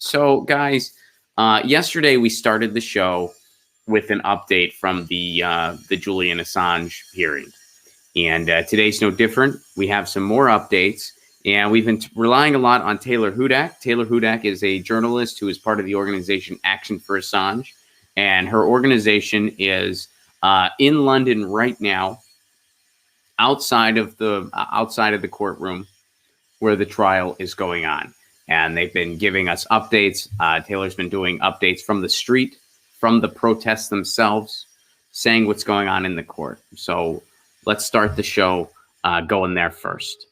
So, guys, yesterday we started the show with an update from the Julian Assange hearing, and today's no different. We have some more updates, and we've been relying a lot on Taylor Hudak. Taylor Hudak is a journalist who is part of the organization Action for Assange, and her organization is in London right now, outside of the courtroom where the trial is going on. And they've been giving us updates. Taylor's been doing updates from the street, from the protests themselves, saying what's going on in the court. So let's start the show going there first.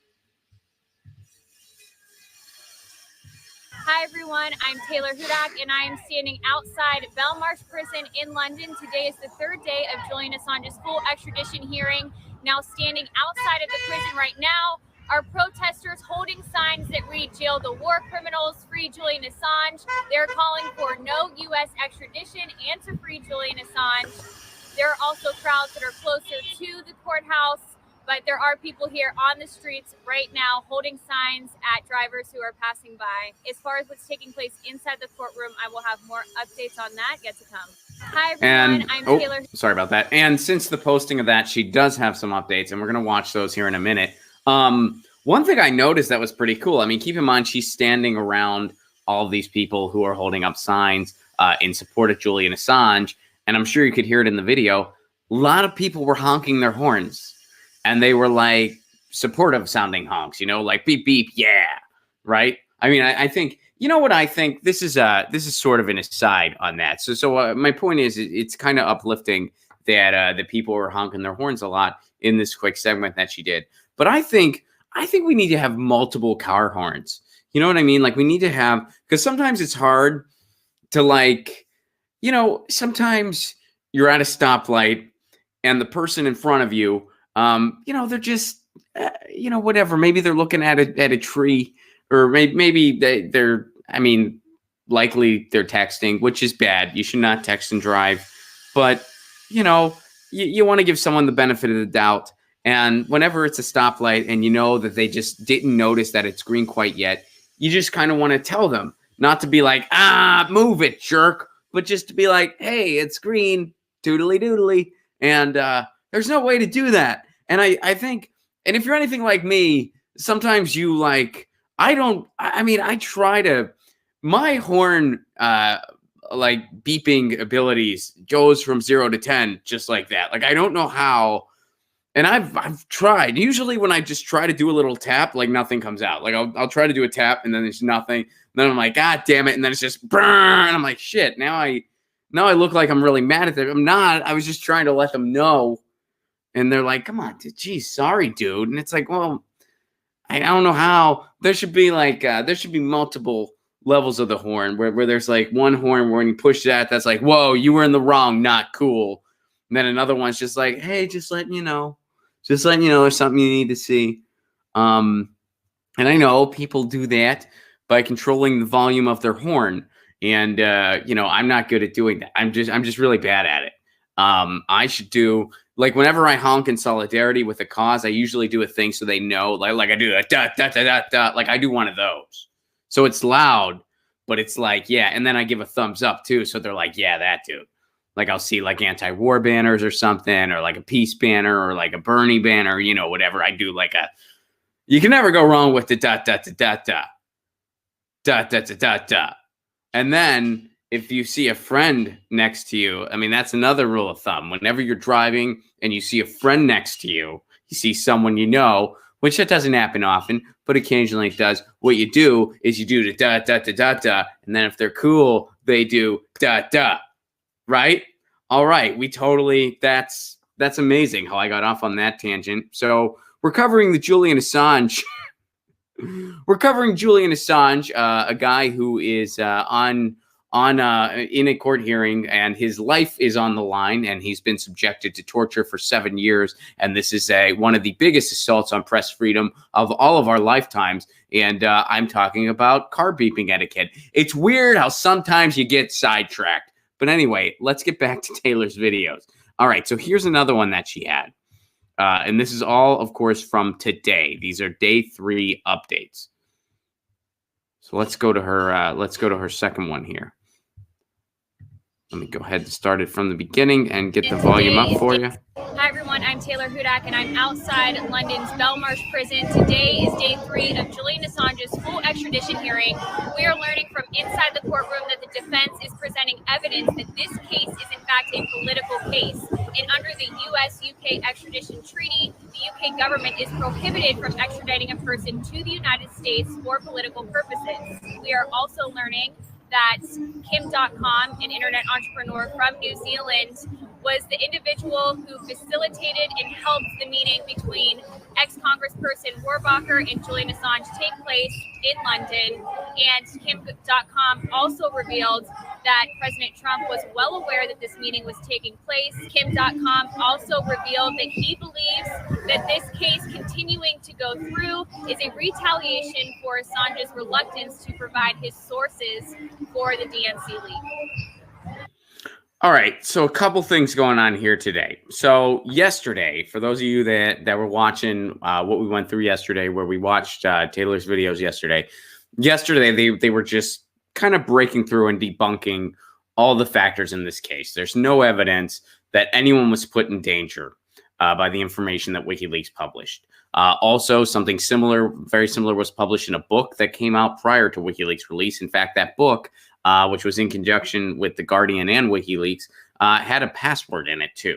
Hi, everyone. I'm Taylor Hudak, and I am standing outside Belmarsh Prison in London. Today is the third day of Julian Assange's full extradition hearing. Now standing outside of the prison right now are protesters holding signs that read "Jail the war criminals, free Julian Assange." They're calling for no U.S. extradition and to free Julian Assange. There are also crowds that are closer to the courthouse, but there are people here on the streets right now holding signs at drivers who are passing by. As far as what's taking place inside the courtroom, I will have more updates on that yet to come. Hi, everyone. I'm Taylor. Sorry about that. And since the posting of that, she does have some updates, and we're going to watch those here in a minute. One thing I noticed that was pretty cool. I mean, keep in mind, she's standing around all of these people who are holding up signs in support of Julian Assange. And I'm sure you could hear it in the video. A lot of people were honking their horns, and they were like supportive sounding honks, you know, like beep, beep. Yeah. Right. I mean, I think, you know what I think? This is sort of an aside on that. So my point is, it's kind of uplifting that the people were honking their horns a lot in this quick segment that she did. But I think we need to have multiple car horns. You know what I mean? Like, we need to have, because sometimes it's hard to, like, you know, sometimes you're at a stoplight and the person in front of you, you know, they're just, you know, whatever. Maybe they're looking at a tree, or maybe they're, I mean, likely they're texting, which is bad. You should not text and drive. But, you know, you want to give someone the benefit of the doubt. And whenever it's a stoplight and you know that they just didn't notice that it's green quite yet, you just kind of want to tell them, not to be like, move it, jerk, but just to be like, hey, it's green, doodly doodly. And there's no way to do that. And I think, and if you're anything like me, sometimes you like, I try to, my horn, like beeping abilities goes from 0 to 10, just like that. Like, I don't know how. And I've tried. Usually when I just try to do a little tap, like, nothing comes out. Like, I'll try to do a tap and then there's nothing. And then I'm like, God damn it. And then it's just burn. I'm like, shit. Now I look like I'm really mad at them. I'm not. I was just trying to let them know. And they're like, come on, geez, sorry, dude. And it's like, well, I don't know how. There should be like, there should be multiple levels of the horn where there's like one horn where when you push that's like, whoa, you were in the wrong, not cool. And then another one's just like, hey, just letting you know. Just letting you know there's something you need to see. And I know people do that by controlling the volume of their horn. And, you know, I'm not good at doing that. I'm just really bad at it. I should do, like, whenever I honk in solidarity with a cause, I usually do a thing so they know, like I do a da, da, da, da, da, like I do one of those. So it's loud, but it's like, yeah. And then I give a thumbs up too. So they're like, yeah, that dude. Like, I'll see like anti-war banners or something, or like a peace banner, or like a Bernie banner, you know, whatever. I do like you can never go wrong with the da, da, da, da, da, da, da, da, da, da. And then if you see a friend next to you, I mean, that's another rule of thumb. Whenever you're driving and you see a friend next to you, you see someone you know, which that doesn't happen often, but occasionally it does. What you do is you do the da, da, da, da, da. And then if they're cool, they do da, da. Right? All right. That's amazing how I got off on that tangent. So we're covering the Julian Assange. We're covering Julian Assange, a guy who is in a court hearing, and his life is on the line, and he's been subjected to torture for 7 years. And this is one of the biggest assaults on press freedom of all of our lifetimes. And I'm talking about car beeping etiquette. It's weird how sometimes you get sidetracked. But anyway, let's get back to Taylor's videos. All right, so here's another one that she had. And this is all, of course, from today. These are day 3 updates. So let's go to her. Let's go to her second one here. Let me go ahead and start it from the beginning and get the volume up for you. Hi everyone, I'm Taylor Hudak and I'm outside London's Belmarsh prison. Today is day 3 of Julian Assange's full extradition hearing. We are learning from inside the courtroom that the defense is presenting evidence that this case is in fact a political case. And under the US-UK extradition treaty, the UK government is prohibited from extraditing a person to the United States for political purposes. We are also learning that Kim.com, an internet entrepreneur from New Zealand, was the individual who facilitated and helped the meeting between ex-Congressperson Warbacher and Julian Assange take place in London. And Kim.com also revealed that President Trump was well aware that this meeting was taking place. Kim.com also revealed that he believes that this case continuing to go through is a retaliation for Assange's reluctance to provide his sources for the DNC leak. All right, so a couple things going on here today. So yesterday, for those of you that were watching what we went through yesterday, where we watched Taylor's videos yesterday, they were just kind of breaking through and debunking all the factors in this case. There's no evidence that anyone was put in danger by the information that WikiLeaks published. Also, something similar, very similar, was published in a book that came out prior to WikiLeaks release. In fact, that book, which was in conjunction with The Guardian and WikiLeaks, had a password in it too.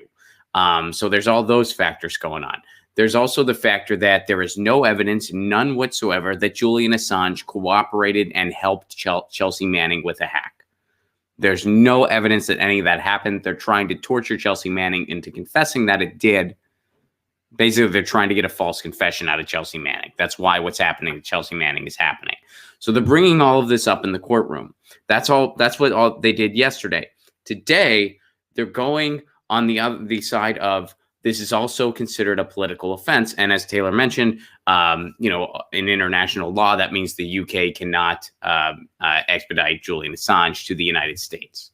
So there's all those factors going on. There's also the factor that there is no evidence, none whatsoever, that Julian Assange cooperated and helped Chelsea Manning with a hack. There's no evidence that any of that happened. They're trying to torture Chelsea Manning into confessing that it did. Basically, they're trying to get a false confession out of Chelsea Manning. That's why what's happening to Chelsea Manning is happening. So they're bringing all of this up in the courtroom. That's what they did yesterday. Today, they're going on the side of this is also considered a political offense. And as Taylor mentioned, in international law, that means the UK cannot expedite Julian Assange to the United States.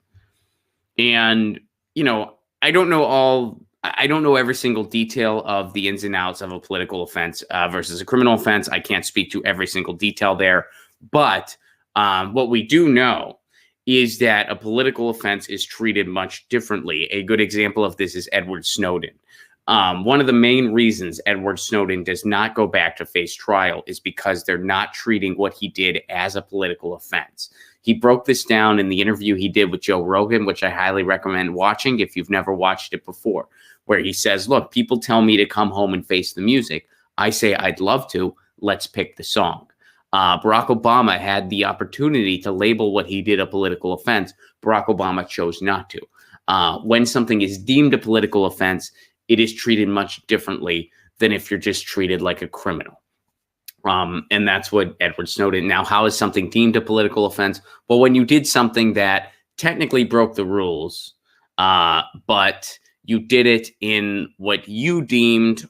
And, I don't know every single detail of the ins and outs of a political offense versus a criminal offense. I can't speak to every single detail there. But what we do know is that a political offense is treated much differently. A good example of this is Edward Snowden. One of the main reasons Edward Snowden does not go back to face trial is because they're not treating what he did as a political offense. He broke this down in the interview he did with Joe Rogan, which I highly recommend watching if you've never watched it before, where he says, look, people tell me to come home and face the music. I say, I'd love to. Let's pick the song. Barack Obama had the opportunity to label what he did a political offense. Barack Obama chose not to. When something is deemed a political offense, it is treated much differently than if you're just treated like a criminal. And that's what Edward Snowden. Now, how is something deemed a political offense? Well, when you did something that technically broke the rules, but you did it in what you deemed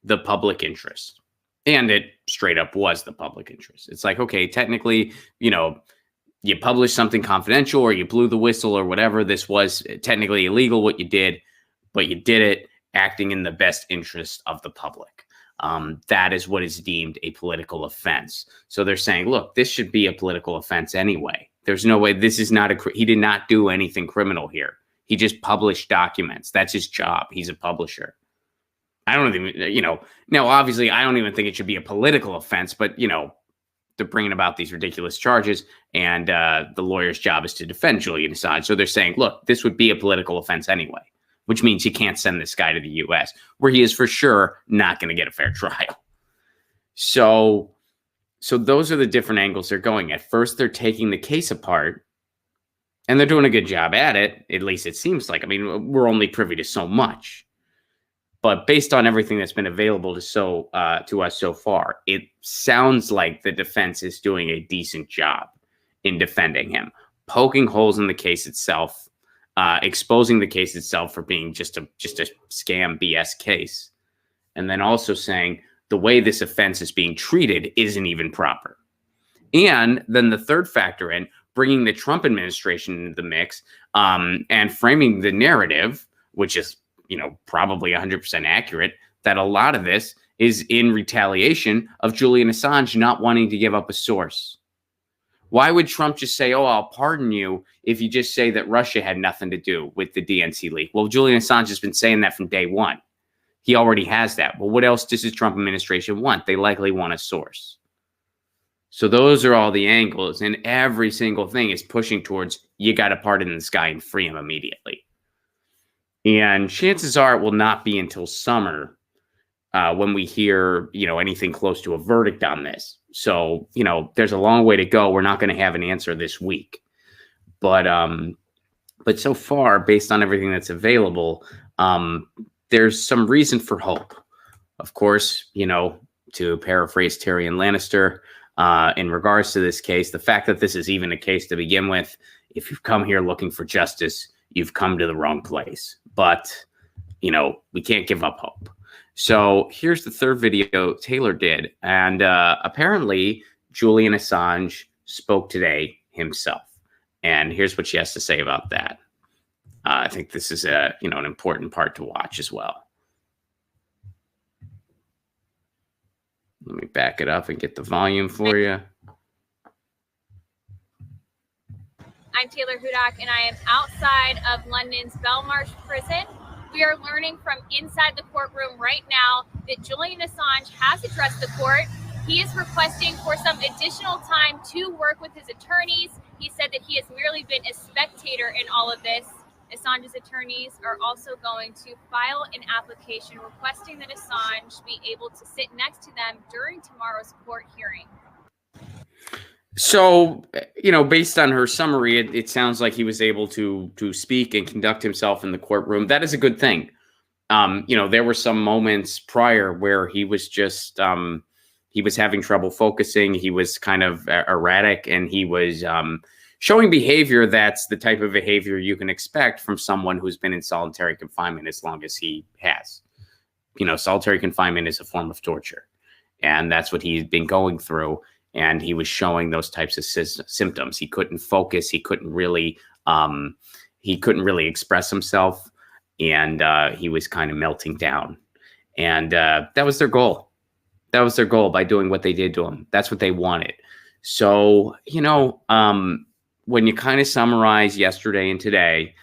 the public interest. And it straight up was the public interest. It's like, okay, technically, you published something confidential or you blew the whistle or whatever. This was technically illegal what you did, but you did it acting in the best interest of the public. That is what is deemed a political offense. So they're saying, look, this should be a political offense anyway. There's no way this is not he did not do anything criminal here. He just published documents. That's his job. He's a publisher. I don't even, now, obviously, I don't even think it should be a political offense, but, they're bringing about these ridiculous charges, and the lawyer's job is to defend Julian Assange. So they're saying, look, this would be a political offense anyway, which means you can't send this guy to the U.S., where he is for sure not going to get a fair trial. So those are the different angles they're going at. First, they're taking the case apart, and they're doing a good job at it. At least it seems like. I mean, we're only privy to so much. But based on everything that's been available to us so far, it sounds like the defense is doing a decent job in defending him, poking holes in the case itself, exposing the case itself for being just a scam BS case, and then also saying the way this offense is being treated isn't even proper. And then the third factor in bringing the Trump administration into the mix and framing the narrative, which is probably 100% accurate, that a lot of this is in retaliation of Julian Assange not wanting to give up a source. Why would Trump just say, oh, I'll pardon you if you just say that Russia had nothing to do with the DNC leak? Well, Julian Assange has been saying that from day one. He already has that. Well, what else does the Trump administration want? They likely want a source. So those are all the angles, and every single thing is pushing towards, you got to pardon this guy and free him immediately. And chances are it will not be until summer when we hear, anything close to a verdict on this. So, there's a long way to go. We're not going to have an answer this week. But so far, based on everything that's available, there's some reason for hope. Of course, to paraphrase Tyrion Lannister, in regards to this case, the fact that this is even a case to begin with, if you've come here looking for justice, you've come to the wrong place. But, we can't give up hope. So here's the third video Taylor did. And apparently, Julian Assange spoke today himself. And here's what she has to say about that. I think this is an important part to watch as well. Let me back it up and get the volume for you. I'm Taylor Hudak, and I am outside of London's Belmarsh prison. We are learning from inside the courtroom right now that Julian Assange has addressed the court. He is requesting for some additional time to work with his attorneys. He said that he has merely been a spectator in all of this. Assange's attorneys are also going to file an application requesting that Assange be able to sit next to them during tomorrow's court hearing. So, based on her summary, it sounds like he was able to speak and conduct himself in the courtroom. That is a good thing. There were some moments prior where he was just, he was having trouble focusing. He was kind of erratic, and he was showing behavior that's the type of behavior you can expect from someone who's been in solitary confinement as long as he has. Solitary confinement is a form of torture, and that's what he's been going through. And he was showing those types of symptoms. He couldn't focus. He couldn't really express himself, and he was kind of melting down. And that was their goal. That was their goal by doing what they did to him. That's what they wanted. So, when you kind of summarize yesterday and today,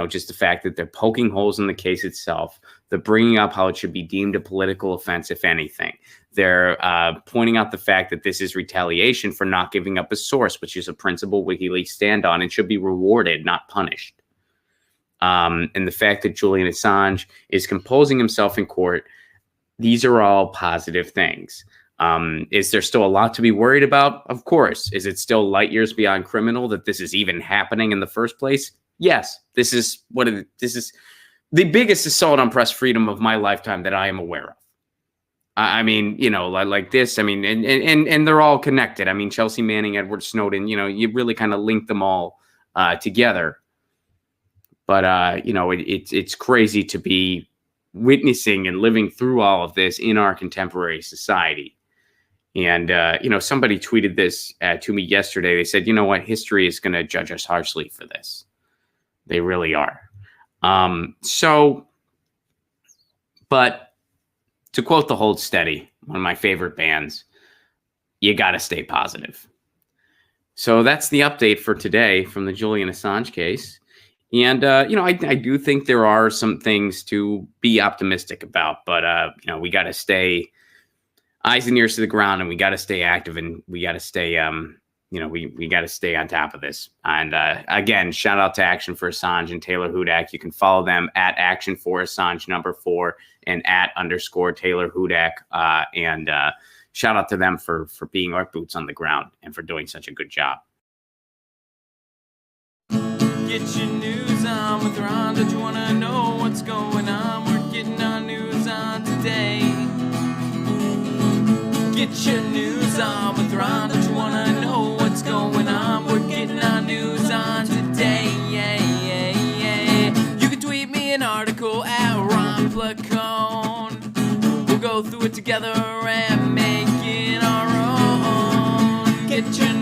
just the fact that they're poking holes in the case itself, they're bringing up how it should be deemed a political offense, if anything. They're pointing out the fact that this is retaliation for not giving up a source, which is a principle Wikileaks stand on and should be rewarded, not punished. And the fact that Julian Assange is composing himself in court, these are all positive things. Is there still a lot to be worried about? Of course. Is it still light years beyond criminal that this is even happening in the first place? Yes. This is the biggest assault on press freedom of my lifetime that I am aware of. I mean, like this. I mean, and they're all connected. I mean, Chelsea Manning, Edward Snowden. You really kind of link them all together. But it's crazy to be witnessing and living through all of this in our contemporary society. And, somebody tweeted this to me yesterday. They said, you know what? History is going to judge us harshly for this. They really are. But to quote the Hold Steady, one of my favorite bands, you got to stay positive. So that's the update for today from the Julian Assange case. And, I do think there are some things to be optimistic about, but, we got to stay eyes and ears to the ground, and we got to stay active, and we got to stay, we got to stay on top of this. And again, shout out to Action for Assange and Taylor Hudak. You can follow them at Action for Assange 4 and at _Taylor Hudak. And shout out to them for being our boots on the ground and for doing such a good job. Get your news on with Ron. Don't you want to know what's going on? We're getting our news on today. Get your news on with Ron. Don't you want to know what's going on? We're getting our news on today. You can tweet me an article at Ron Placone. We'll go through it together and make it our own. Get your